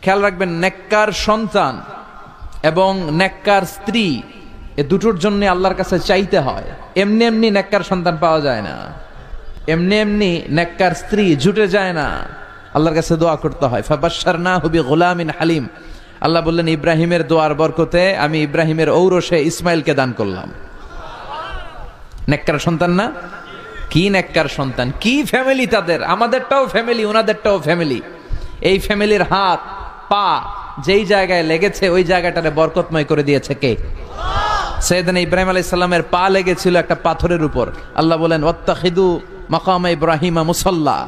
খেয়াল রাখবেন, নেককার সন্তান এবং নেককার স্ত্রী এ দুটোর জন্য আল্লাহর কাছে চাইতে হয়। এমনি এমনি নেককার সন্তান পাওয়া যায় না, এমনি এমনি নেককার স্ত্রী জুটে যায় না, আল্লাহর কাছে দোয়া করতে হয়। ফাবাশশারনাহু বিগুলামিন হালিম, আল্লাহ বললেন ইব্রাহিমের দোয়ার বরকতে আমি ইব্রাহিমের ঔরসে ইসমাইলকে দান করলাম। নেককার সন্তান না? কি নেককার সন্তান, কি ফ্যামিলি তাদের! আমাদেরটাও ফ্যামিলি, ওনাদেরটাও ফ্যামিলি। এই ফ্যামিলির হাত পা যেই জায়গায় লেগেছে ওই জায়গাটারে বরকতময় করে দিয়েছে কে? সাইয়েদনা ইব্রাহিম আলাইহিস সালামের পা লেগেছিল একটা পাথরের উপর। আল্লাহ বলেন ওয়াত্তাখিদু মাকাম ইব্রাহিমা মুসাল্লা,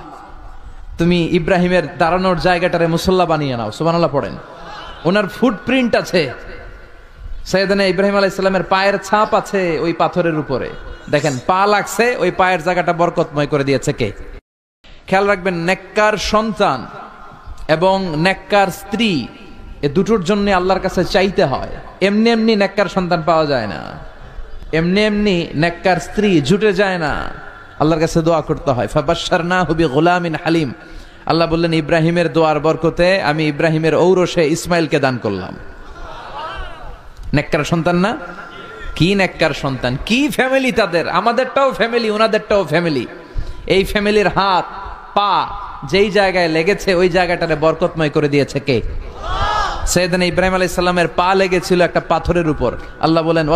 তুমি ইব্রাহিমের দাঁড়ানোর জায়গাটারে মুসল্লা বানিয়ে নাও। সুবহানাল্লাহ পড়েন। ওনার ফুটপ্রিন্ট আছে, সাইয়েদনা ইব্রাহিম আলাইহিস সালামের পায়ের ছাপ আছে ওই পাথরের উপরে। দেখেন, পা লাগছে, ওই পায়ের জায়গাটা বরকতময় করে দিয়েছে কে? খেয়াল রাখবেন, নেককার সন্তান এবং নেককার স্ত্রী এ দুটোর জন্য আল্লাহর কাছে চাইতে হয়। এমনি এমনি নেককার সন্তান পাওয়া যায় না, এমনি এমনি নেককার স্ত্রী জুটে যায় না, আল্লাহর কাছে দোয়া করতে হয়। ফাবাশশারনাহু বিগুলামিন হালিম, আল্লাহ বললেন ইব্রাহিমের দোয়ার বরকতে আমি ইব্রাহিমের ঔরসে ইসমাইলকে দান করলাম। নেককার সন্তান না? কি নেককার সন্তান, কি ফ্যামিলি তাদের! আমাদেরটাও ফ্যামিলি, ওনাদেরটাও ফ্যামিলি। এই ফ্যামিলির হাত পা যেই জায়গায় লেগেছে ওই জায়গাটারে বরকতময় করে দিয়েছে কে? সাইয়েদনা ইব্রাহিম আলাইহিস সালামের পা লেগেছিল একটা পাথরের উপর। আল্লাহ বলেন